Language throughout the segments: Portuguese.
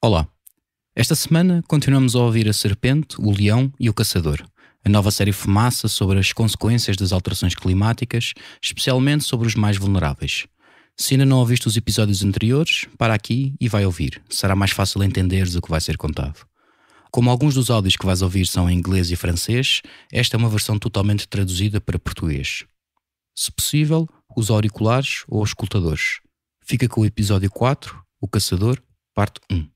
Olá, esta semana continuamos a ouvir A Serpente, o Leão e o Caçador, a nova série Fumaça sobre as consequências das alterações climáticas, especialmente sobre os mais vulneráveis. Se ainda não ouviste os episódios anteriores, para aqui e vai ouvir, será mais fácil entenderes o que vai ser contado. Como alguns dos áudios que vais ouvir são em inglês e francês, esta é uma versão totalmente traduzida para português. Se possível, usa auriculares ou escutadores. Fica com o episódio 4, O Caçador, parte 1.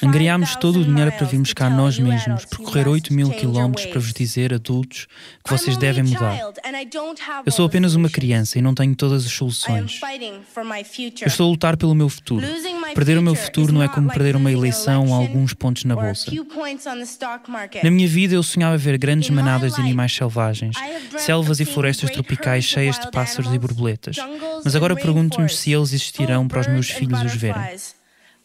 Angariámos todo o dinheiro para virmos cá nós mesmos, percorrer 8.000 quilómetros para vos dizer, adultos, que vocês devem mudar. Eu sou apenas uma criança e não tenho todas as soluções. Eu estou a lutar pelo meu futuro. Perder o meu futuro não é como perder uma eleição ou alguns pontos na bolsa. Na minha vida eu sonhava ver grandes manadas de animais selvagens, selvas e florestas tropicais cheias de pássaros e borboletas. Mas agora pergunto-me se eles existirão para os meus filhos os verem.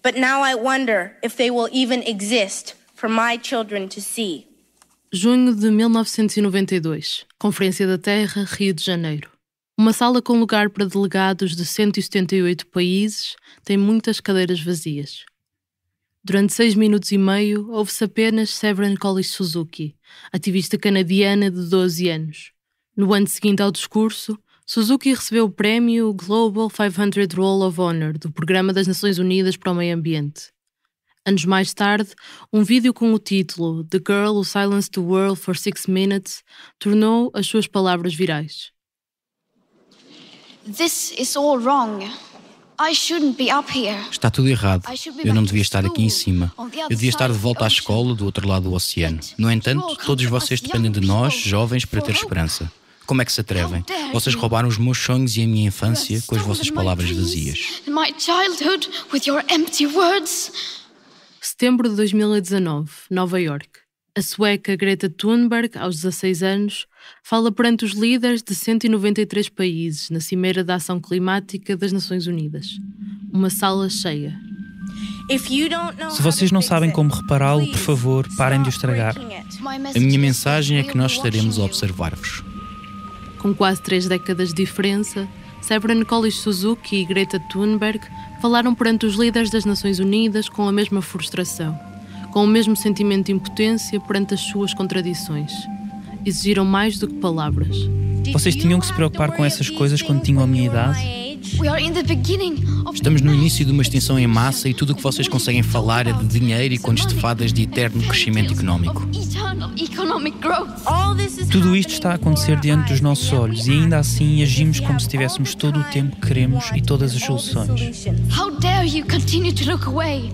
But now I wonder if they will even exist for my children to see. Junho de 1992, Conferência da Terra, Rio de Janeiro. Uma sala com lugar para delegados de 178 países tem muitas cadeiras vazias. Durante 6 minutos e meio, ouve-se apenas Severin Collins Suzuki, ativista canadiana de 12 anos. No ano seguinte ao discurso, Suzuki recebeu o prémio Global 500 Roll of Honor do Programa das Nações Unidas para o Meio Ambiente. Anos mais tarde, um vídeo com o título The Girl Who Silenced the World for 6 Minutes tornou as suas palavras virais. This is all wrong. I shouldn't be up here. Está tudo errado. Eu não devia estar aqui em cima. Eu devia estar de volta à escola do outro lado do oceano. No entanto, todos vocês dependem de nós, jovens, para ter esperança. Como é que se atrevem? Vocês roubaram os meus sonhos e a minha infância com as vossas palavras vazias. Setembro de 2019, Nova York. A sueca Greta Thunberg, aos 16 anos, fala perante os líderes de 193 países na Cimeira da Ação Climática das Nações Unidas. Uma sala cheia. Se vocês não sabem como repará-lo, por favor, parem de o estragar. A minha mensagem é que nós estaremos a observar-vos. Com quase 3 décadas de diferença, Severin Collins Suzuki e Greta Thunberg falaram perante os líderes das Nações Unidas com a mesma frustração, com o mesmo sentimento de impotência perante as suas contradições. Exigiram mais do que palavras. Vocês tinham que se preocupar com essas coisas quando tinham a minha idade? Estamos no início de uma extinção em massa e tudo o que vocês conseguem falar é de dinheiro e contos de fadas de eterno crescimento económico. Tudo isto está a acontecer diante dos nossos olhos e ainda assim agimos como se tivéssemos todo o tempo que queremos e todas as soluções.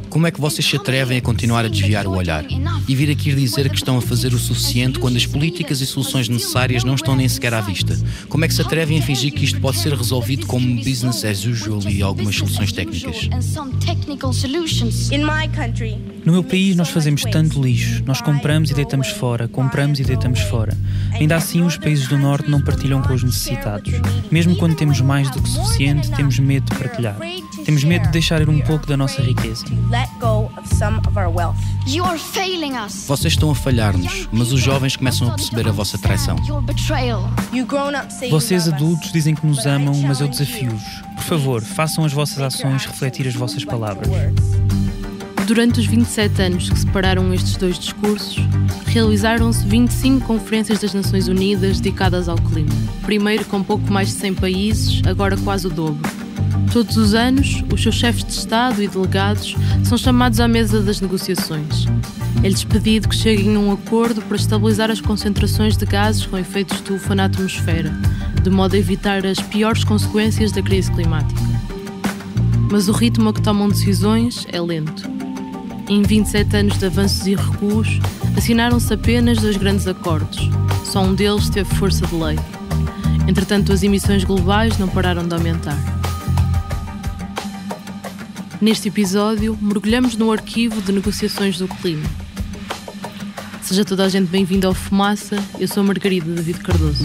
Como é que vocês se atrevem a continuar a desviar o olhar e vir aqui dizer que estão a fazer o suficiente quando as políticas e soluções necessárias não estão nem sequer à vista? Como é que se atrevem a fingir que isto pode ser resolvido como business as usual e algumas soluções técnicas? No meu país nós fazemos tanto lixo, nós compramos e deitamos fora, compramos e deitamos fora. Ainda assim os países do Norte não partilham com os necessitados. Mesmo quando temos mais do que suficiente, temos medo de partilhar. Temos medo de deixar ir um pouco da nossa riqueza. Vocês estão a falhar-nos, mas os jovens começam a perceber a vossa traição. Vocês adultos dizem que nos amam, mas eu desafio-vos. Por favor, façam as vossas ações refletir as vossas palavras. Durante os 27 anos que separaram estes dois discursos, realizaram-se 25 conferências das Nações Unidas dedicadas ao clima. Primeiro com pouco mais de 100 países, agora quase o dobro. Todos os anos, os seus chefes de Estado e delegados são chamados à mesa das negociações. É-lhes pedido que cheguem a um acordo para estabilizar as concentrações de gases com efeito estufa na atmosfera, de modo a evitar as piores consequências da crise climática. Mas o ritmo a que tomam decisões é lento. Em 27 anos de avanços e recuos, assinaram-se apenas 2 grandes acordos. Só um deles teve força de lei. Entretanto, as emissões globais não pararam de aumentar. Neste episódio, mergulhamos no arquivo de negociações do clima. Seja toda a gente bem-vinda ao Fumaça, eu sou a Margarida David Cardoso.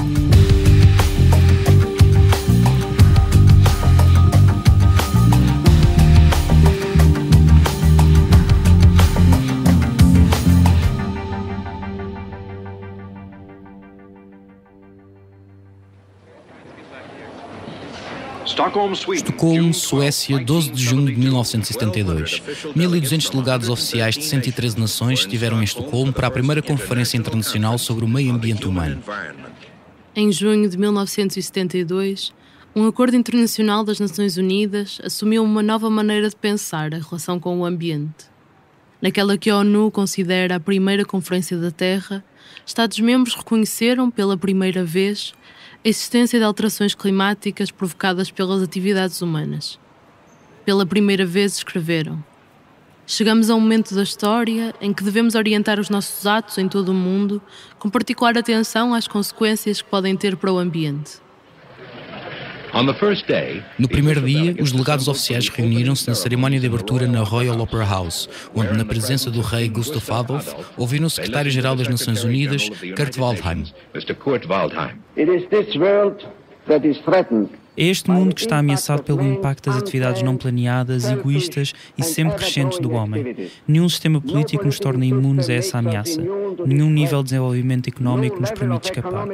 Estocolmo, Suécia, 12 de junho de 1972. 1.200 delegados oficiais de 113 nações estiveram em Estocolmo para a primeira Conferência Internacional sobre o Meio Ambiente Humano. Em junho de 1972, um acordo internacional das Nações Unidas assumiu uma nova maneira de pensar a relação com o ambiente. Naquela que a ONU considera a primeira Conferência da Terra, Estados-membros reconheceram pela primeira vez a existência de alterações climáticas provocadas pelas atividades humanas. Pela primeira vez escreveram: chegamos a um momento da história em que devemos orientar os nossos atos em todo o mundo com particular atenção às consequências que podem ter para o ambiente. No primeiro dia, os delegados oficiais reuniram-se na cerimónia de abertura na Royal Opera House, onde, na presença do rei Gustav Adolf, ouviram o secretário-geral das Nações Unidas, Kurt Waldheim. É este mundo que está ameaçado pelo impacto das atividades não planeadas, egoístas e sempre crescentes do homem. Nenhum sistema político nos torna imunes a essa ameaça. Nenhum nível de desenvolvimento económico nos permite escapar.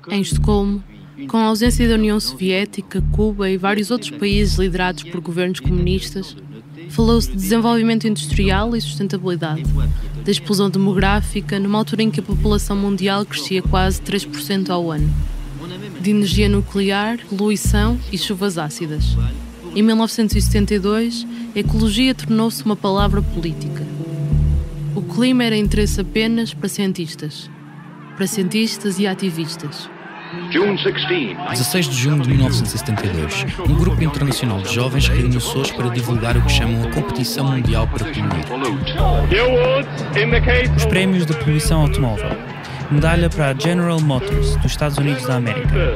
Em Estocolmo, com a ausência da União Soviética, Cuba e vários outros países liderados por governos comunistas, falou-se de desenvolvimento industrial e sustentabilidade, da explosão demográfica numa altura em que a população mundial crescia quase 3% ao ano, de energia nuclear, poluição e chuvas ácidas. Em 1972, a ecologia tornou-se uma palavra política. O clima era interesse apenas para cientistas e ativistas. 16 de junho de 1972, um grupo internacional de jovens reuniu-se hoje para divulgar o que chamam a Competição Mundial para Poluir. Os prémios de poluição automóvel. Medalha para a General Motors, dos Estados Unidos da América.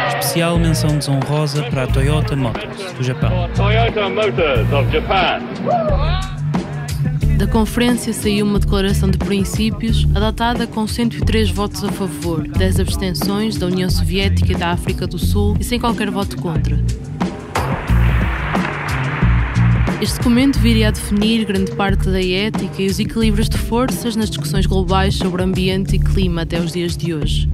Especial menção desonrosa para a Toyota Motors, do Japão. Da conferência saiu uma declaração de princípios adotada com 103 votos a favor, 10 abstenções da União Soviética e da África do Sul e sem qualquer voto contra. Este documento viria a definir grande parte da ética e os equilíbrios de forças nas discussões globais sobre ambiente e clima até os dias de hoje.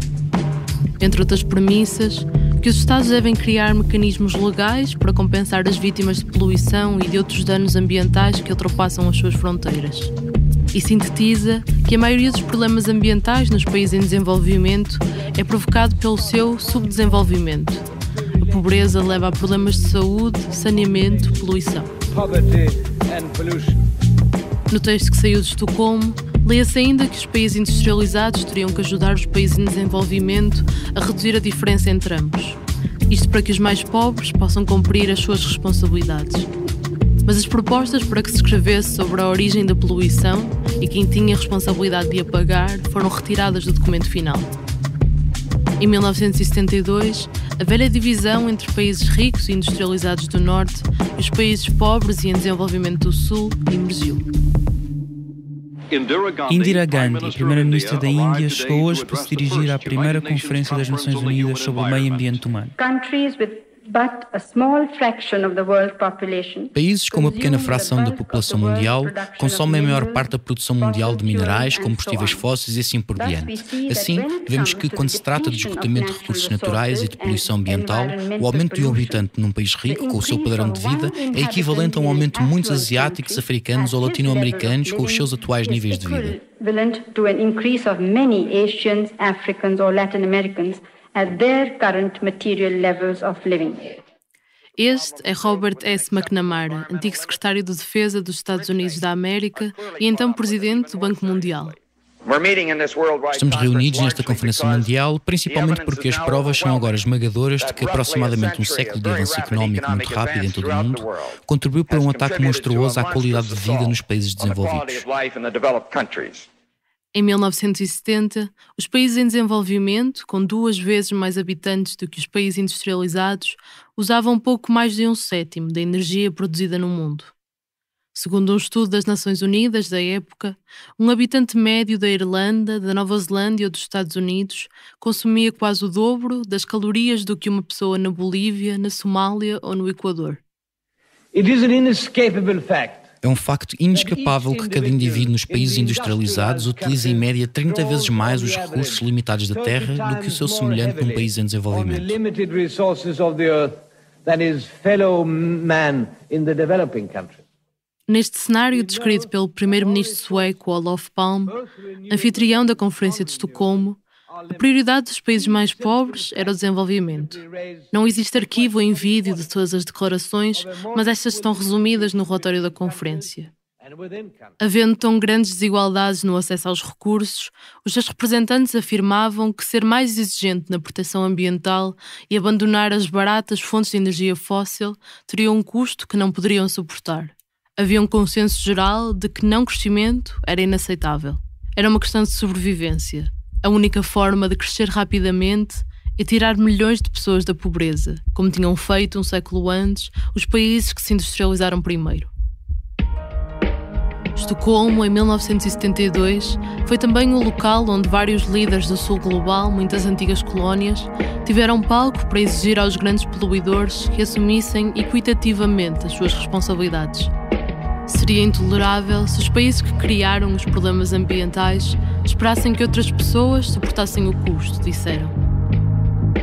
Entre outras premissas, que os Estados devem criar mecanismos legais para compensar as vítimas de poluição e de outros danos ambientais que ultrapassam as suas fronteiras. E sintetiza que a maioria dos problemas ambientais nos países em desenvolvimento é provocado pelo seu subdesenvolvimento. A pobreza leva a problemas de saúde, saneamento, poluição. No texto que saiu de Estocolmo, lê-se ainda que os países industrializados teriam que ajudar os países em desenvolvimento a reduzir a diferença entre ambos. Isto para que os mais pobres possam cumprir as suas responsabilidades. Mas as propostas para que se escrevesse sobre a origem da poluição e quem tinha a responsabilidade de a pagar foram retiradas do documento final. Em 1972, a velha divisão entre países ricos e industrializados do Norte e os países pobres e em desenvolvimento do Sul emergiu. Indira Gandhi, primeira-ministra da Índia, chegou hoje para se dirigir à primeira Conferência das Nações Unidas sobre o Meio Ambiente Humano. Países com uma pequena fração da população mundial consomem a maior parte da produção mundial de minerais, combustíveis fósseis e assim por diante. Assim, vemos que, quando se trata de esgotamento de recursos naturais e de poluição ambiental, o aumento de um habitante num país rico, com o seu padrão de vida, é equivalente a um aumento de muitos asiáticos, africanos ou latino-americanos com os seus atuais níveis de vida. At their current material levels of living. Este é Robert S. McNamara, antigo secretário de Defesa dos Estados Unidos da América e então presidente do Banco Mundial. Estamos reunidos nesta Conferência Mundial principalmente porque as provas são agora esmagadoras de que aproximadamente um século de avanço económico muito rápido em todo o mundo contribuiu para um ataque monstruoso à qualidade de vida nos países desenvolvidos. Em 1970, os países em desenvolvimento, com 2 vezes mais habitantes do que os países industrializados, usavam pouco mais de 1/7 da energia produzida no mundo. Segundo um estudo das Nações Unidas da época, um habitante médio da Irlanda, da Nova Zelândia ou dos Estados Unidos consumia quase o dobro das calorias do que uma pessoa na Bolívia, na Somália ou no Equador. A É um facto inescapável que cada indivíduo nos países industrializados utiliza em média 30 vezes mais os recursos limitados da Terra do que o seu semelhante num país em desenvolvimento. Neste cenário descrito pelo primeiro-ministro sueco Olof Palme, anfitrião da Conferência de Estocolmo, a prioridade dos países mais pobres era o desenvolvimento. Não existe arquivo em vídeo de todas as declarações, mas estas estão resumidas no relatório da conferência. Havendo tão grandes desigualdades no acesso aos recursos, os seus representantes afirmavam que ser mais exigente na proteção ambiental e abandonar as baratas fontes de energia fóssil teria um custo que não poderiam suportar. Havia um consenso geral de que não crescimento era inaceitável. Era uma questão de sobrevivência. A única forma de crescer rapidamente é tirar milhões de pessoas da pobreza, como tinham feito um século antes os países que se industrializaram primeiro. Estocolmo, em 1972, foi também o local onde vários líderes do sul global, muitas antigas colónias, tiveram palco para exigir aos grandes poluidores que assumissem equitativamente as suas responsabilidades. Seria intolerável se os países que criaram os problemas ambientais esperassem que outras pessoas suportassem o custo, disseram.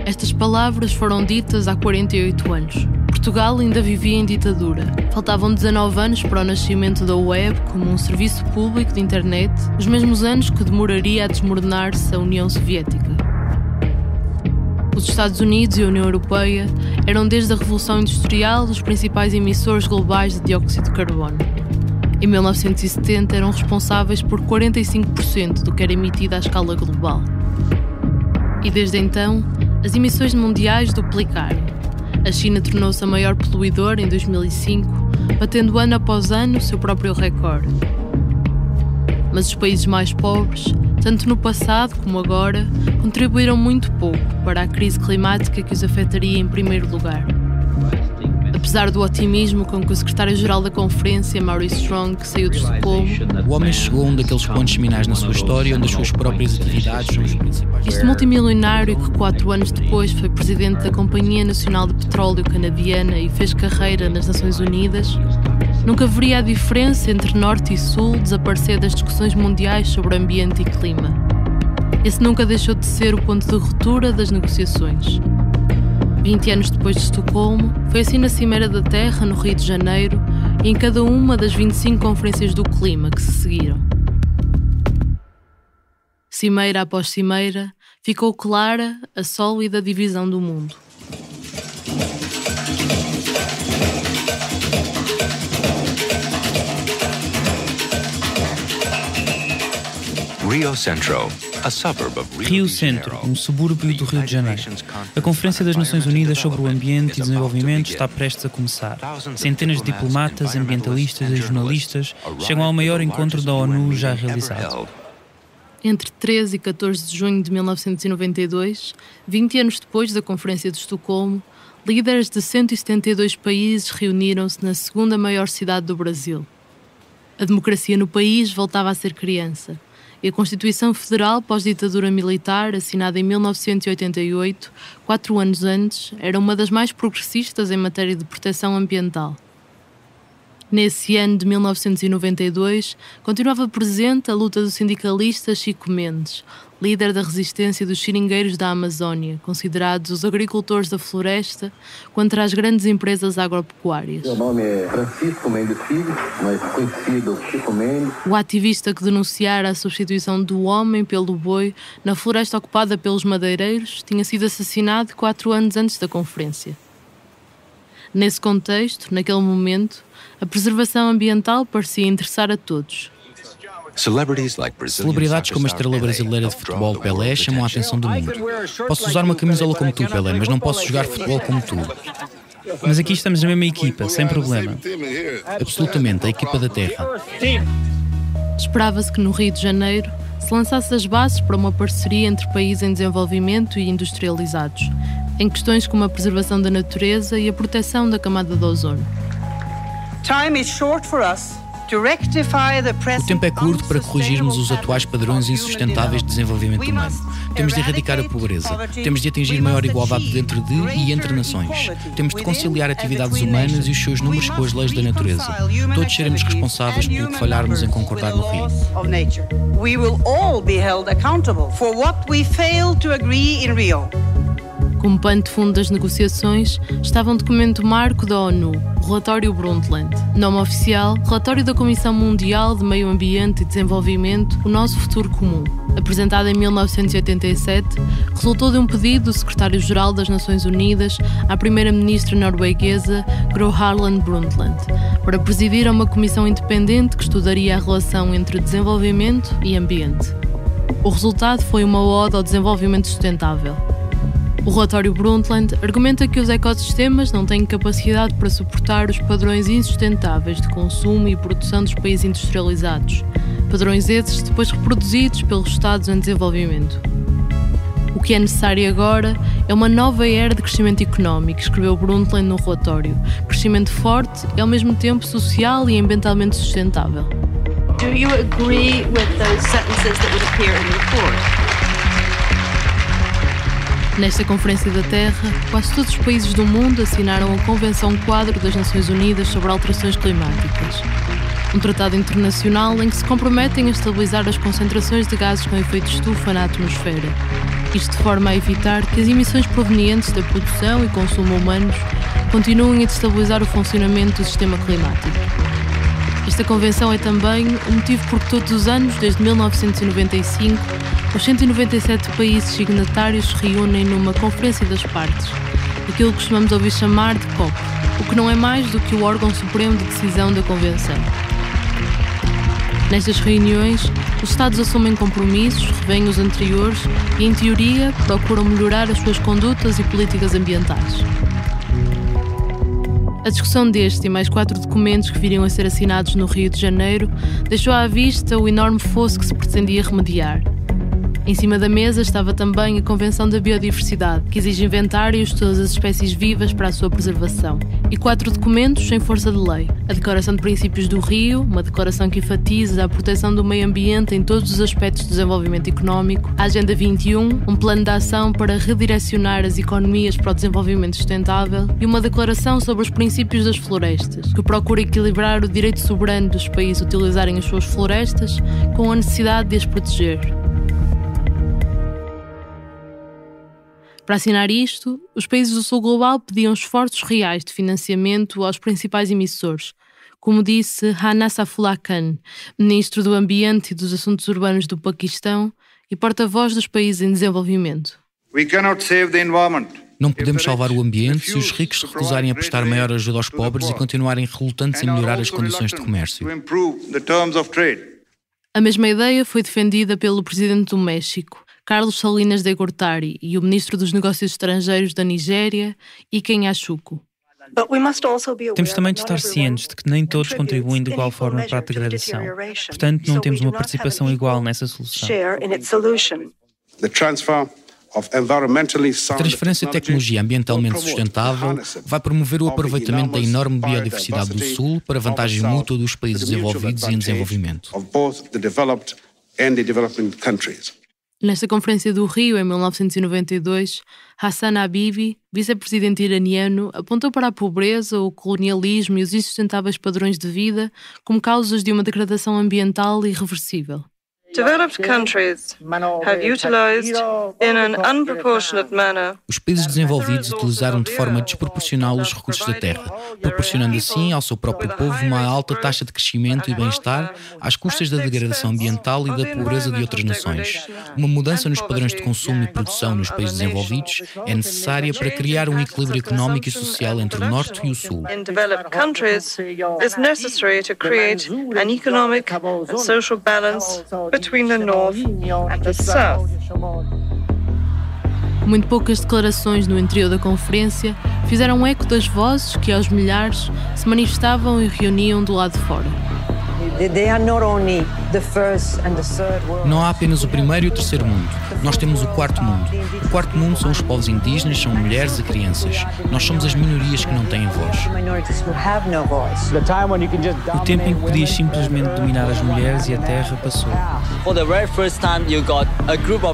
Estas palavras foram ditas há 48 anos. Portugal ainda vivia em ditadura. Faltavam 19 anos para o nascimento da web como um serviço público de internet, os mesmos anos que demoraria a desmoronar-se a União Soviética. Os Estados Unidos e a União Europeia eram desde a Revolução Industrial os principais emissores globais de dióxido de carbono. Em 1970 eram responsáveis por 45% do que era emitido à escala global. E desde então, as emissões mundiais duplicaram. A China tornou-se a maior poluidora em 2005, batendo ano após ano o seu próprio recorde. Mas os países mais pobres, tanto no passado como agora, contribuíram muito pouco para a crise climática que os afetaria em primeiro lugar. Apesar do otimismo com que o secretário-geral da Conferência, Maurice Strong, saiu de Estocolmo, o homem chegou a um daqueles pontos seminais na sua história onde as suas próprias atividades são os principais. Este multimilionário que 4 anos depois foi presidente da Companhia Nacional de Petróleo Canadiana e fez carreira nas Nações Unidas, nunca veria a diferença entre Norte e Sul desaparecer das discussões mundiais sobre ambiente e clima. Esse nunca deixou de ser o ponto de ruptura das negociações. 20 anos depois de Estocolmo, foi assim na Cimeira da Terra, no Rio de Janeiro, e em cada uma das 25 conferências do clima que se seguiram. Cimeira após cimeira, ficou clara a sólida divisão do mundo. Rio Centro, um subúrbio do Rio de Janeiro. A Conferência das Nações Unidas sobre o Ambiente e Desenvolvimento está prestes a começar. Centenas de diplomatas, ambientalistas e jornalistas chegam ao maior encontro da ONU já realizado. Entre 13 e 14 de junho de 1992, 20 anos depois da Conferência de Estocolmo, líderes de 172 países reuniram-se na segunda maior cidade do Brasil. A democracia no país voltava a ser criança. E a Constituição Federal pós-ditadura militar, assinada em 1988, 4 anos antes, era uma das mais progressistas em matéria de proteção ambiental. Nesse ano de 1992, continuava presente a luta do sindicalista Chico Mendes, líder da resistência dos seringueiros da Amazónia, considerados os agricultores da floresta, contra as grandes empresas agropecuárias. Meu nome é Francisco Mendes Filho, mais conhecido Chico Mendes. O ativista que denunciara a substituição do homem pelo boi na floresta ocupada pelos madeireiros tinha sido assassinado 4 anos antes da conferência. Nesse contexto, naquele momento, a preservação ambiental parecia interessar a todos. Celebridades como a estrela brasileira de futebol Pelé chamam a atenção do mundo. Posso usar uma camisola como tu, Pelé, mas não posso jogar futebol como tu. Mas aqui estamos na mesma equipa, sem problema. Absolutamente, a equipa da Terra. Esperava-se que no Rio de Janeiro se lançasse as bases para uma parceria entre países em desenvolvimento e industrializados, em questões como a preservação da natureza e a proteção da camada de ozono. O tempo é curto para corrigirmos os atuais padrões insustentáveis de desenvolvimento humano. Temos de erradicar a pobreza. Temos de atingir maior igualdade dentro de e entre nações. Temos de conciliar atividades humanas e os seus números com as leis da natureza. Todos seremos responsáveis pelo que falharmos em concordar no Rio. We will all be held accountable for what we failed to agree in Rio. Como pano de fundo das negociações estava um documento marco da ONU, o Relatório Brundtland. Nome oficial, Relatório da Comissão Mundial de Meio Ambiente e Desenvolvimento, o Nosso Futuro Comum. Apresentado em 1987, resultou de um pedido do Secretário-Geral das Nações Unidas à primeira-ministra norueguesa Gro Harlem Brundtland, para presidir a uma comissão independente que estudaria a relação entre desenvolvimento e ambiente. O resultado foi uma ode ao desenvolvimento sustentável. O relatório Brundtland argumenta que os ecossistemas não têm capacidade para suportar os padrões insustentáveis de consumo e produção dos países industrializados, padrões esses depois reproduzidos pelos Estados em desenvolvimento. O que é necessário agora é uma nova era de crescimento económico, escreveu Brundtland no relatório. Crescimento forte e ao mesmo tempo social e ambientalmente sustentável. Do you agree with those sentences that would appear in the report? Nesta Conferência da Terra, quase todos os países do mundo assinaram a Convenção Quadro das Nações Unidas sobre Alterações Climáticas, um tratado internacional em que se comprometem a estabilizar as concentrações de gases com efeito de estufa na atmosfera, isto de forma a evitar que as emissões provenientes da produção e consumo humanos continuem a destabilizar o funcionamento do sistema climático. Esta convenção é também o motivo por que todos os anos, desde 1995, os 197 países signatários se reúnem numa Conferência das Partes, aquilo que costumamos ouvir chamar de COP, o que não é mais do que o órgão supremo de decisão da Convenção. Nestas reuniões, os Estados assumem compromissos, revêem os anteriores e, em teoria, procuram melhorar as suas condutas e políticas ambientais. A discussão deste e mais 4 documentos que viriam a ser assinados no Rio de Janeiro deixou à vista o enorme fosso que se pretendia remediar. Em cima da mesa estava também a Convenção da Biodiversidade, que exige inventários de todas as espécies vivas para a sua preservação, e 4 documentos sem força de lei. A Declaração de Princípios do Rio, uma declaração que enfatiza a proteção do meio ambiente em todos os aspectos do desenvolvimento económico, a Agenda 21, um plano de ação para redirecionar as economias para o desenvolvimento sustentável, e uma declaração sobre os princípios das florestas, que procura equilibrar o direito soberano dos países a utilizarem as suas florestas com a necessidade de as proteger. Para assinar isto, os países do Sul Global pediam esforços reais de financiamento aos principais emissores, como disse Hana Saifullah Khan, ministro do Ambiente e dos Assuntos Urbanos do Paquistão e porta-voz dos países em desenvolvimento. Não podemos salvar o ambiente se os ricos se recusarem a prestar maior ajuda aos pobres e continuarem relutantes em melhorar as condições de comércio. A mesma ideia foi defendida pelo presidente do México, Carlos Salinas de Gortari, e o ministro dos Negócios Estrangeiros da Nigéria, Iken Yachuku. Temos também de estar cientes de que nem todos contribuem de igual forma para a degradação. Portanto, não temos uma participação igual nessa solução. A transferência de tecnologia ambientalmente sustentável vai promover o aproveitamento da enorme biodiversidade do Sul para vantagem mútua dos países desenvolvidos e em desenvolvimento. Nesta Conferência do Rio, em 1992, Hassan Habibi, vice-presidente iraniano, apontou para a pobreza, o colonialismo e os insustentáveis padrões de vida como causas de uma degradação ambiental irreversível. Developed countries have utilized in an unproportionate manner. Os países desenvolvidos utilizaram de forma desproporcional os recursos da terra, proporcionando assim ao seu próprio povo uma alta taxa de crescimento e bem-estar às custas da degradação ambiental e da pobreza de outras nações. Uma mudança nos padrões de consumo e produção nos países desenvolvidos é necessária para criar um equilíbrio económico e social entre o Norte e o Sul. In developed countries, it's necessary to create an economic and social balance between the North and the South. Muito poucas declarações no interior da conferência fizeram eco das vozes que, aos milhares, se manifestavam e reuniam do lado de fora. Não há apenas o primeiro e o terceiro mundo. Nós temos o quarto mundo. O quarto mundo são os povos indígenas, são mulheres e crianças. Nós somos as minorias que não têm voz. O tempo em que podias simplesmente dominar as mulheres e a terra passou.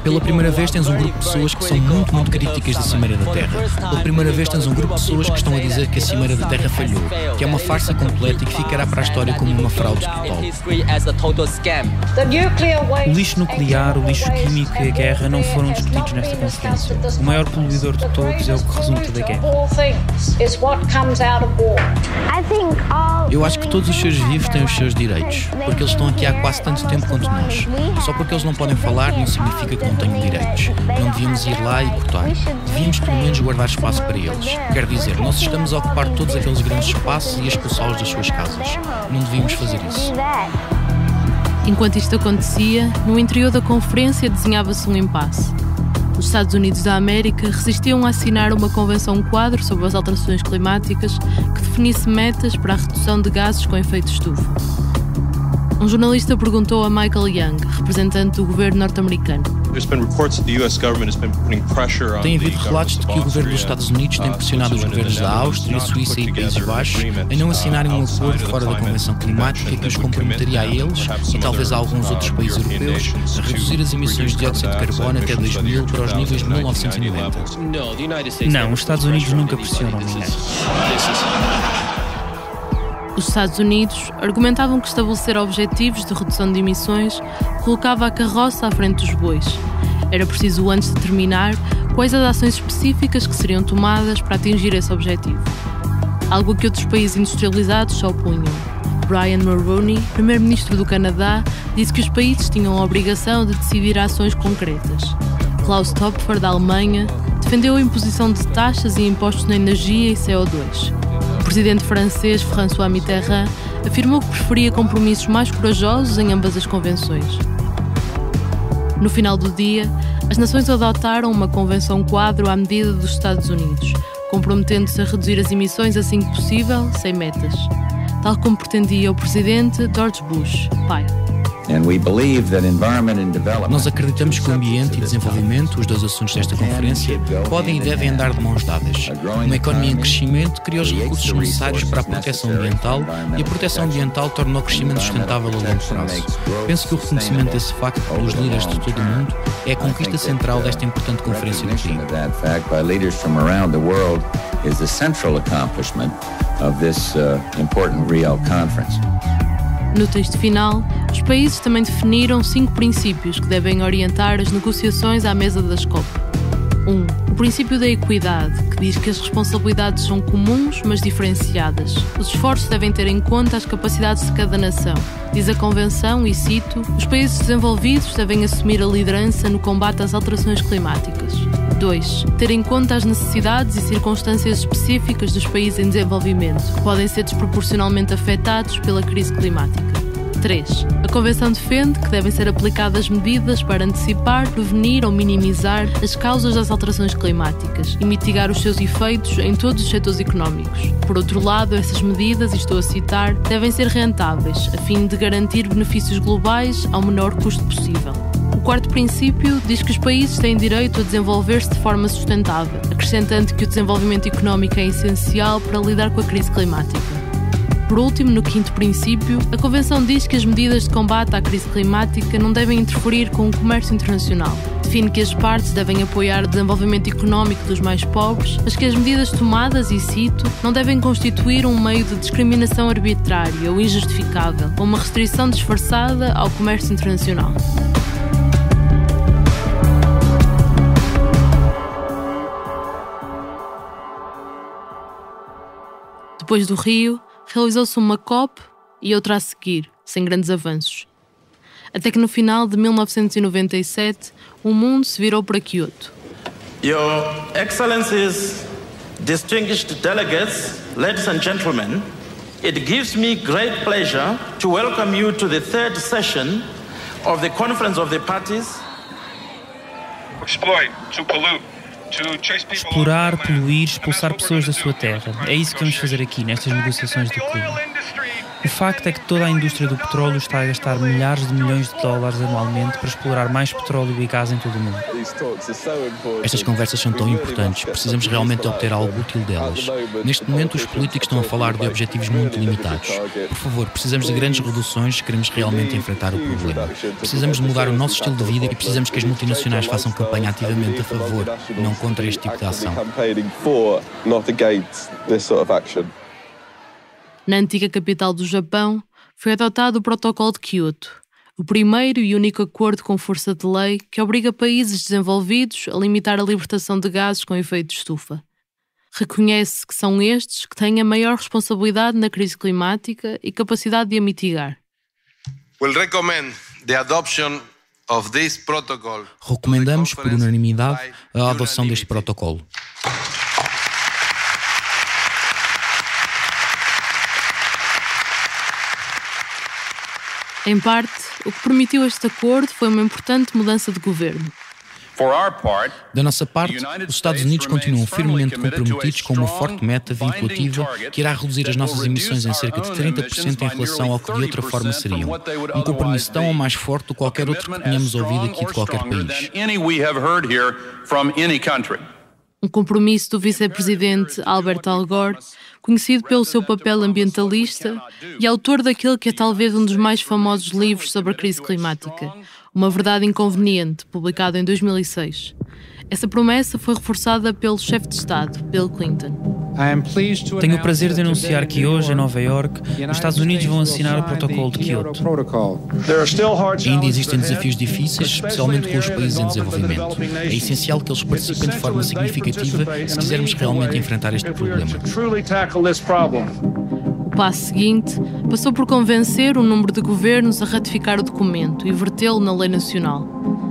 Pela primeira vez tens um grupo de pessoas que são muito críticas da Cimeira da Terra. Pela primeira vez tens um grupo de pessoas que estão a dizer que a Cimeira da Terra falhou, que é uma farsa completa e que ficará para a história como uma fraude total. O lixo nuclear, o lixo químico e a guerra não foram discutidos nesta conferência. O maior poluidor de todos é o que resulta da guerra. Eu acho que todos os seres vivos têm os seus direitos, porque eles estão aqui há quase tanto tempo quanto nós. Só porque eles não podem falar não significa que não tenham direitos. Não devíamos ir lá e cortar. Devíamos pelo menos guardar espaço para eles. Quer dizer, nós estamos a ocupar todos aqueles grandes espaços e a expulsá-los das suas casas. Não devíamos fazer isso. Enquanto isto acontecia, no interior da conferência desenhava-se um impasse. Os Estados Unidos da América resistiam a assinar uma convenção quadro sobre as alterações climáticas que definisse metas para a redução de gases com efeito estufa. Um jornalista perguntou a Michael Young, representante do governo norte-americano. Tem havido relatos de que o governo dos Estados Unidos tem pressionado os governos da Áustria, Suíça e Países Baixos a não assinarem um acordo fora da Convenção Climática que os comprometeria a eles, e talvez a alguns outros países europeus, a reduzir as emissões de dióxido de carbono até 2000 para os níveis de 1990. Não, os Estados Unidos nunca pressionam ninguém. Os Estados Unidos argumentavam que estabelecer objetivos de redução de emissões colocava a carroça à frente dos bois. Era preciso antes determinar quais as ações específicas que seriam tomadas para atingir esse objetivo. Algo que outros países industrializados se opunham. Brian Mulroney, primeiro-ministro do Canadá, disse que os países tinham a obrigação de decidir ações concretas. Klaus Topfer, da Alemanha, defendeu a imposição de taxas e impostos na energia e CO2. O presidente francês François Mitterrand afirmou que preferia compromissos mais corajosos em ambas as convenções. No final do dia, as nações adotaram uma convenção quadro à medida dos Estados Unidos, comprometendo-se a reduzir as emissões assim que possível, sem metas, tal como pretendia o presidente George Bush, pai. Nós acreditamos que o ambiente e desenvolvimento, os dois assuntos desta conferência, podem e devem andar de mãos dadas. Uma economia em crescimento cria os recursos necessários para a proteção ambiental e a proteção ambiental torna o crescimento sustentável a longo prazo. Penso que o reconhecimento desse facto pelos líderes de todo o mundo é a conquista central desta importante conferência do clima. No texto final, os países também definiram 5 princípios que devem orientar as negociações à mesa das COP. 1. O princípio da equidade, que diz que as responsabilidades são comuns, mas diferenciadas. Os esforços devem ter em conta as capacidades de cada nação. Diz a Convenção, e cito, os países desenvolvidos devem assumir a liderança no combate às alterações climáticas. 2. Ter em conta as necessidades e circunstâncias específicas dos países em desenvolvimento, que podem ser desproporcionalmente afetados pela crise climática. 3. A Convenção defende que devem ser aplicadas medidas para antecipar, prevenir ou minimizar as causas das alterações climáticas e mitigar os seus efeitos em todos os setores económicos. Por outro lado, essas medidas, e estou a citar, devem ser rentáveis, a fim de garantir benefícios globais ao menor custo possível. O quarto princípio diz que os países têm direito a desenvolver-se de forma sustentável, acrescentando que o desenvolvimento económico é essencial para lidar com a crise climática. Por último, no quinto princípio, a Convenção diz que as medidas de combate à crise climática não devem interferir com o comércio internacional. Define que as partes devem apoiar o desenvolvimento económico dos mais pobres, mas que as medidas tomadas, e cito, não devem constituir um meio de discriminação arbitrária ou injustificável, ou uma restrição disfarçada ao comércio internacional. Depois do Rio, realizou-se uma COP e outra a seguir, sem grandes avanços. Até que no final de 1997, o mundo se virou para Kyoto. Your Excellencies, distinguished delegates, ladies and gentlemen, it gives me great pleasure to welcome you to the third session of the Conference of the Parties. Exploit, to pollute. Explorar, poluir, expulsar pessoas da sua terra. É isso que vamos fazer aqui, nestas negociações do clima. O facto é que toda a indústria do petróleo está a gastar milhares de milhões de dólares anualmente para explorar mais petróleo e gás em todo o mundo. Estas conversas são tão importantes, precisamos realmente obter algo útil delas. Neste momento, os políticos estão a falar de objetivos muito limitados. Por favor, precisamos de grandes reduções se queremos realmente enfrentar o problema. Precisamos de mudar o nosso estilo de vida e precisamos que as multinacionais façam campanha ativamente a favor, não contra este tipo de ação. Na antiga capital do Japão, foi adotado o Protocolo de Kyoto, o primeiro e único acordo com força de lei que obriga países desenvolvidos a limitar a libertação de gases com efeito de estufa. Reconhece que são estes que têm a maior responsabilidade na crise climática e capacidade de a mitigar. Recomendamos, por unanimidade, a adoção deste protocolo. Em parte, o que permitiu este acordo foi uma importante mudança de governo. Da nossa parte, os Estados Unidos continuam firmemente comprometidos com uma forte meta vinculativa que irá reduzir as nossas emissões em cerca de 30% em relação ao que de outra forma seriam. Um compromisso tão ou mais forte do que qualquer outro que tenhamos ouvido aqui de qualquer país. Um compromisso do vice-presidente Albert Al Gore, conhecido pelo seu papel ambientalista e autor daquele que é talvez um dos mais famosos livros sobre a crise climática, Uma Verdade Inconveniente, publicado em 2006. Essa promessa foi reforçada pelo chefe de Estado, Bill Clinton. Tenho o prazer de anunciar que hoje, em Nova Iorque, os Estados Unidos vão assinar o Protocolo de Kyoto. Ainda existem desafios difíceis, especialmente com os países em desenvolvimento. É essencial que eles participem de forma significativa se quisermos realmente enfrentar este problema. O passo seguinte passou por convencer um número de governos a ratificar o documento e vertê-lo na lei nacional.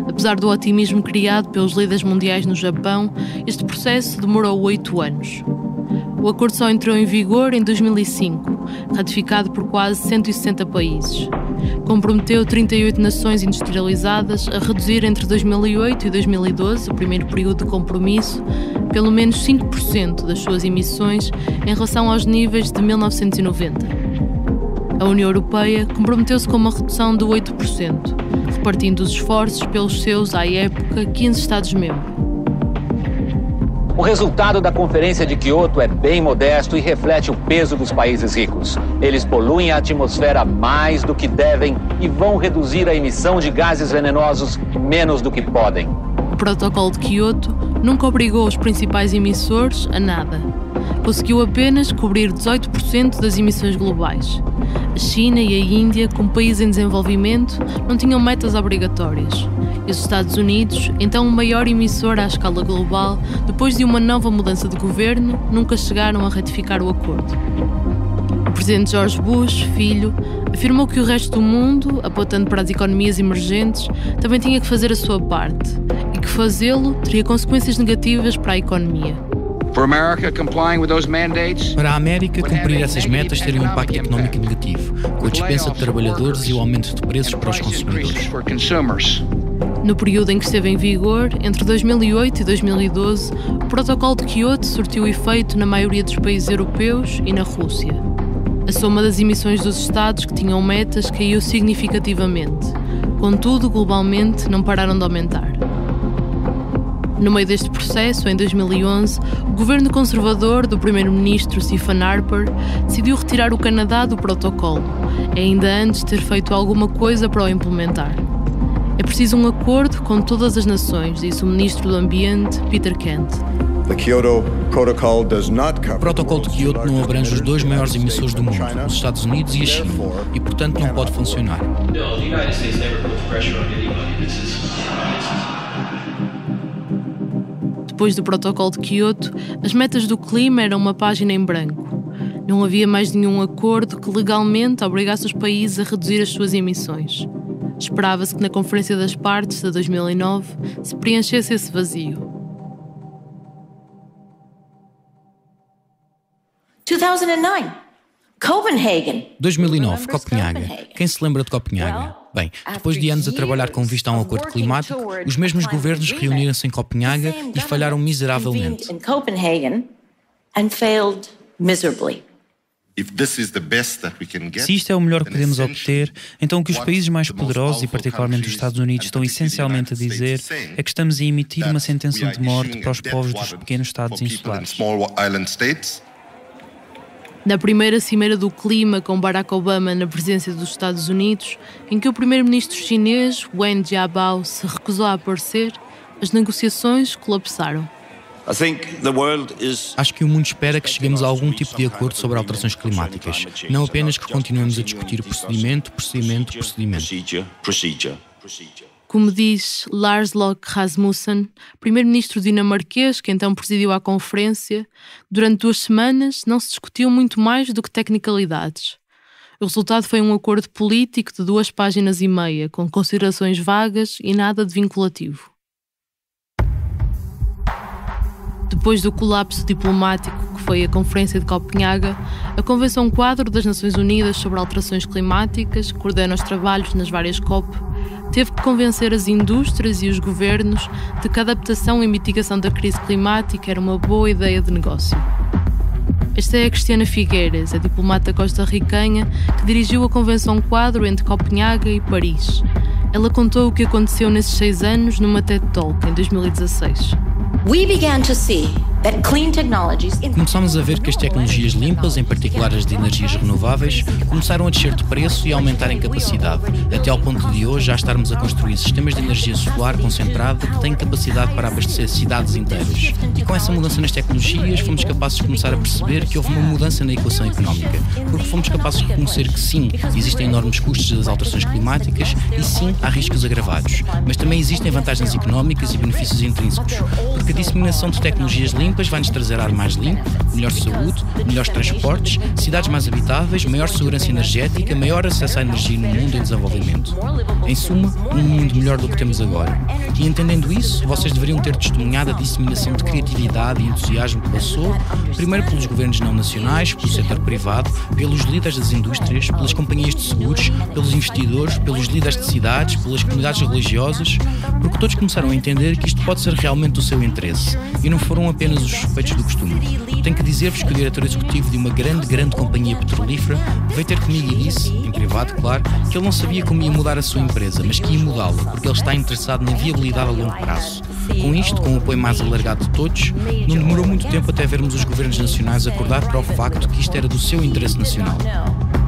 Apesar do otimismo criado pelos líderes mundiais no Japão, este processo demorou 8 anos. O acordo só entrou em vigor em 2005, ratificado por quase 160 países. Comprometeu 38 nações industrializadas a reduzir entre 2008 e 2012, o primeiro período de compromisso, pelo menos 5% das suas emissões em relação aos níveis de 1990. A União Europeia comprometeu-se com uma redução de 8%, repartindo os esforços pelos seus, à época, 15 Estados-membros. O resultado da Conferência de Kyoto é bem modesto e reflete o peso dos países ricos. Eles poluem a atmosfera mais do que devem e vão reduzir a emissão de gases venenosos menos do que podem. O Protocolo de Kyoto nunca obrigou os principais emissores a nada. Conseguiu apenas cobrir 18% das emissões globais. A China e a Índia, como países em desenvolvimento, não tinham metas obrigatórias. E os Estados Unidos, então o maior emissor à escala global, depois de uma nova mudança de governo, nunca chegaram a ratificar o acordo. O presidente George Bush, filho, afirmou que o resto do mundo, apontando para as economias emergentes, também tinha que fazer a sua parte e que fazê-lo teria consequências negativas para a economia. Para a América, cumprir essas metas teria um impacto económico negativo, com a dispensa de trabalhadores e o aumento de preços para os consumidores. No período em que esteve em vigor, entre 2008 e 2012, o Protocolo de Kyoto surtiu efeito na maioria dos países europeus e na Rússia. A soma das emissões dos Estados que tinham metas caiu significativamente. Contudo, globalmente, não pararam de aumentar. No meio deste processo, em 2011, o governo conservador do primeiro-ministro Stephen Harper decidiu retirar o Canadá do protocolo, ainda antes de ter feito alguma coisa para o implementar. É preciso um acordo com todas as nações, disse o ministro do Ambiente, Peter Kent. O Protocolo de Kyoto não abrange os dois maiores emissores do mundo, os Estados Unidos e a China, e portanto não pode funcionar. Depois do Protocolo de Kyoto, as metas do clima eram uma página em branco. Não havia mais nenhum acordo que legalmente obrigasse os países a reduzir as suas emissões. Esperava-se que na Conferência das Partes de 2009 se preenchesse esse vazio. 2009, Copenhaga. Quem se lembra de Copenhaga? Bem, depois de anos a trabalhar com vista a um acordo climático, os mesmos governos reuniram-se em Copenhaga e falharam miseravelmente. Se isto é o melhor que podemos obter, então o que os países mais poderosos, e particularmente os Estados Unidos, estão essencialmente a dizer é que estamos a emitir uma sentença de morte para os povos dos pequenos Estados insulares. Na primeira cimeira do clima com Barack Obama na presidência dos Estados Unidos, em que o primeiro-ministro chinês, Wen Jiabao, se recusou a aparecer, as negociações colapsaram. Acho que o mundo espera que cheguemos a algum tipo de acordo sobre alterações climáticas, não apenas que continuemos a discutir procedimento. Como diz Lars Løkke Rasmussen, primeiro-ministro dinamarquês que então presidiu a conferência, durante 2 semanas não se discutiu muito mais do que tecnicalidades. O resultado foi um acordo político de 2 páginas e meia, com considerações vagas e nada de vinculativo. Depois do colapso diplomático que foi a Conferência de Copenhaga, a Convenção Quadro das Nações Unidas sobre Alterações Climáticas, que coordena os trabalhos nas várias COP, teve que convencer as indústrias e os governos de que a adaptação e mitigação da crise climática era uma boa ideia de negócio. Esta é a Cristiana Figueiras, a diplomata costarriquenha que dirigiu a Convenção Quadro entre Copenhaga e Paris. Ela contou o que aconteceu nesses 6 anos numa TED Talk em 2016. Começámos a ver que as tecnologias limpas, em particular as de energias renováveis, começaram a descer de preço e a aumentar em capacidade, até ao ponto de hoje já estarmos a construir sistemas de energia solar concentrada que têm capacidade para abastecer cidades inteiras. E com essa mudança nas tecnologias, fomos capazes de começar a perceber que houve uma mudança na equação económica, porque fomos capazes de reconhecer que sim, existem enormes custos das alterações climáticas e sim, há riscos agravados, mas também existem vantagens económicas e benefícios intrínsecos, porque a disseminação de tecnologias limpas vai-nos trazer ar mais limpo, melhor saúde, melhores transportes, cidades mais habitáveis, maior segurança energética, maior acesso à energia no mundo em desenvolvimento. Em suma, um mundo melhor do que temos agora. E entendendo isso, vocês deveriam ter testemunhado a disseminação de criatividade e entusiasmo que passou, primeiro pelos governos não nacionais, pelo setor privado, pelos líderes das indústrias, pelas companhias de seguros, pelos investidores, pelos líderes de cidades, pelas comunidades religiosas, porque todos começaram a entender que isto pode ser realmente do seu interesse, e não foram apenas os suspeitos do costume. Tenho que dizer-vos que o diretor executivo de uma grande companhia petrolífera veio ter comigo e disse, em privado, claro, que ele não sabia como ia mudar a sua empresa, mas que ia mudá-la, porque ele está interessado na viabilidade a longo prazo. Com isto, com o apoio mais alargado de todos, não demorou muito tempo até vermos os governos nacionais acordar para o facto que isto era do seu interesse nacional.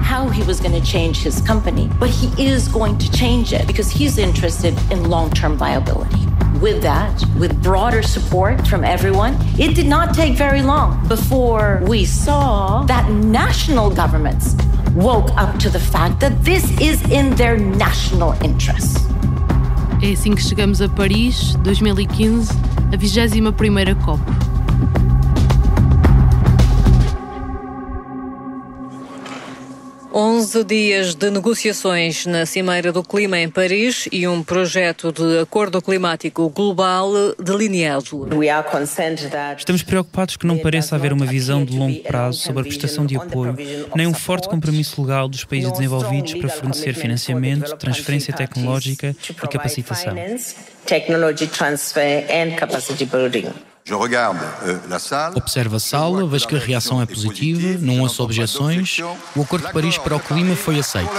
How he was going to change his company, but he is going to change it because he's interested in long-term viability. With that, with broader support from everyone, it did not take very long before we saw that national governments woke up to the fact that this is in their national interests. É assim que chegamos a Paris, 2015, a 21ª COP. Onze dias de negociações na Cimeira do Clima em Paris e um projeto de acordo climático global delineado. Estamos preocupados que não pareça haver uma visão de longo prazo sobre a prestação de apoio, nem um forte compromisso legal dos países desenvolvidos para fornecer financiamento, transferência tecnológica e capacitação. Observo a sala, vejo que a reação é positiva, não ouço objeções. O Acordo de Paris para o Clima foi aceito.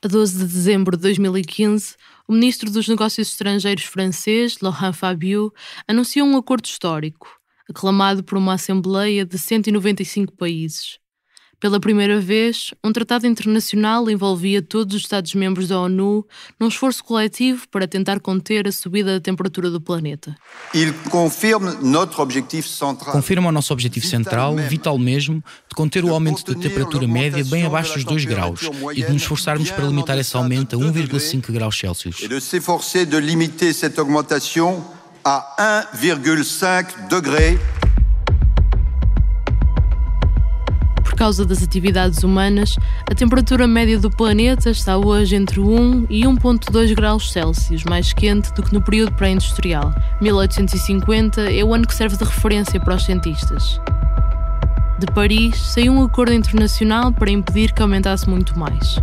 A 12 de dezembro de 2015, o ministro dos Negócios Estrangeiros francês, Laurent Fabius, anunciou um acordo histórico, aclamado por uma Assembleia de 195 países. Pela primeira vez, um tratado internacional envolvia todos os Estados-membros da ONU num esforço coletivo para tentar conter a subida da temperatura do planeta. Confirma o nosso objetivo central, vital mesmo, de conter o aumento da temperatura média bem abaixo dos 2 graus e de nos esforçarmos para limitar esse aumento a 1,5 graus Celsius. E de se esforçar de limitar essa aumentação a 1,5 degré. Por causa das atividades humanas, a temperatura média do planeta está hoje entre 1 e 1,2 graus Celsius, mais quente do que no período pré-industrial. 1850 é o ano que serve de referência para os cientistas. De Paris, saiu um acordo internacional para impedir que aumentasse muito mais.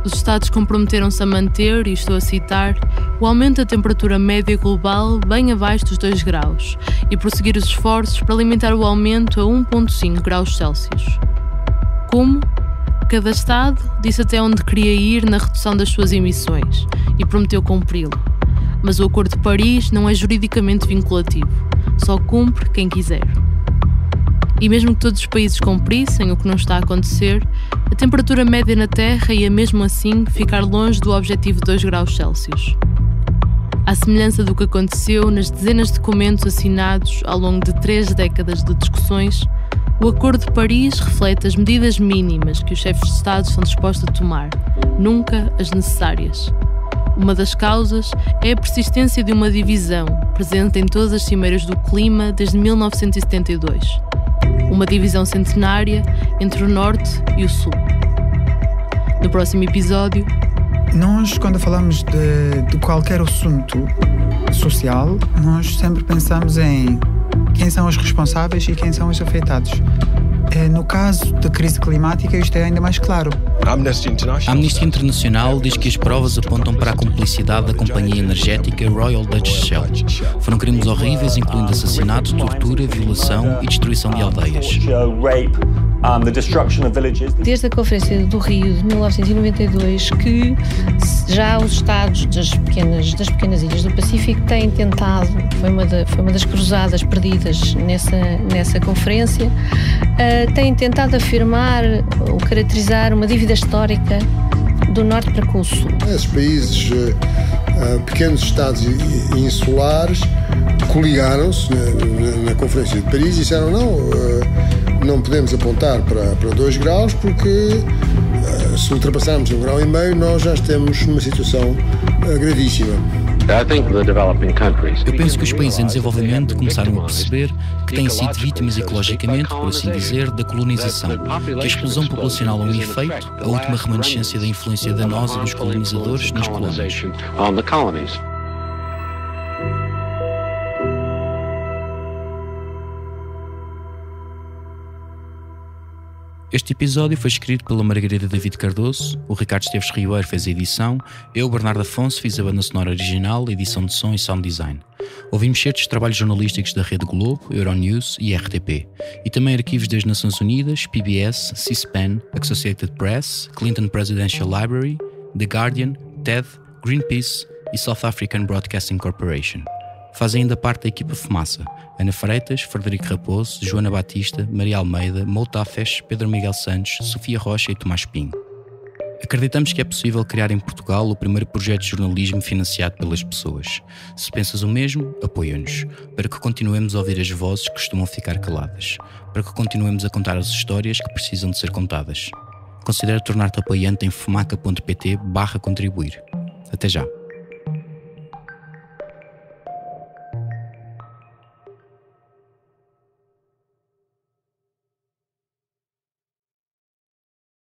Os Estados comprometeram-se a manter, e estou a citar, o aumento da temperatura média global bem abaixo dos 2 graus e prosseguir os esforços para limitar o aumento a 1,5 graus Celsius. Como? Cada Estado disse até onde queria ir na redução das suas emissões e prometeu cumpri-lo. Mas o Acordo de Paris não é juridicamente vinculativo, só cumpre quem quiser. E mesmo que todos os países cumprissem, o que não está a acontecer, a temperatura média na Terra ia mesmo assim ficar longe do objetivo de 2 graus Celsius. À semelhança do que aconteceu nas dezenas de documentos assinados ao longo de 3 décadas de discussões, o Acordo de Paris reflete as medidas mínimas que os chefes de Estado estão dispostos a tomar, nunca as necessárias. Uma das causas é a persistência de uma divisão presente em todas as cimeiras do clima desde 1972. Uma divisão centenária entre o Norte e o Sul. No próximo episódio... Nós, quando falamos de qualquer assunto social, nós sempre pensamos em quem são os responsáveis e quem são os afetados. No caso da crise climática, isto é ainda mais claro. A Amnistia Internacional diz que as provas apontam para a cumplicidade da companhia energética Royal Dutch Shell. Foram crimes horríveis, incluindo assassinato, tortura, violação e destruição de aldeias. Desde a Conferência do Rio de 1992 que já os Estados das pequenas ilhas do Pacífico têm tentado, foi uma das cruzadas perdidas nessa conferência, têm tentado afirmar ou caracterizar uma dívida histórica do Norte para com o Sul. Esses países, pequenos Estados insulares, coligaram-se na Conferência de Paris e disseram não podemos apontar para 2 graus porque se ultrapassarmos 1,5 grau nós já estamos numa situação gravíssima. Eu penso que os países em desenvolvimento começaram a perceber que têm sido vítimas ecologicamente, por assim dizer, da colonização, que a explosão populacional é um efeito, a última remanescência da influência danosa dos colonizadores nas colónias. Este episódio foi escrito pela Margarida David Cardoso, o Ricardo Esteves Ribeiro fez a edição, eu, Bernardo Afonso, fiz a banda sonora original, edição de som e sound design. Ouvimos certos de trabalhos jornalísticos da Rede Globo, Euronews e RTP, e também arquivos das Nações Unidas, PBS, C-SPAN, Associated Press, Clinton Presidential Library, The Guardian, TED, Greenpeace e South African Broadcasting Corporation. Fazem ainda parte da equipa Fumaça: Ana Freitas, Frederico Raposo, Joana Batista, Maria Almeida, Moutafes, Pedro Miguel Santos, Sofia Rocha e Tomás Pinho. Acreditamos que é possível criar em Portugal o primeiro projeto de jornalismo financiado pelas pessoas. Se pensas o mesmo, apoia-nos, para que continuemos a ouvir as vozes que costumam ficar caladas, para que continuemos a contar as histórias que precisam de ser contadas. Considera tornar-te apoiante em fumaca.pt/contribuir. Até já!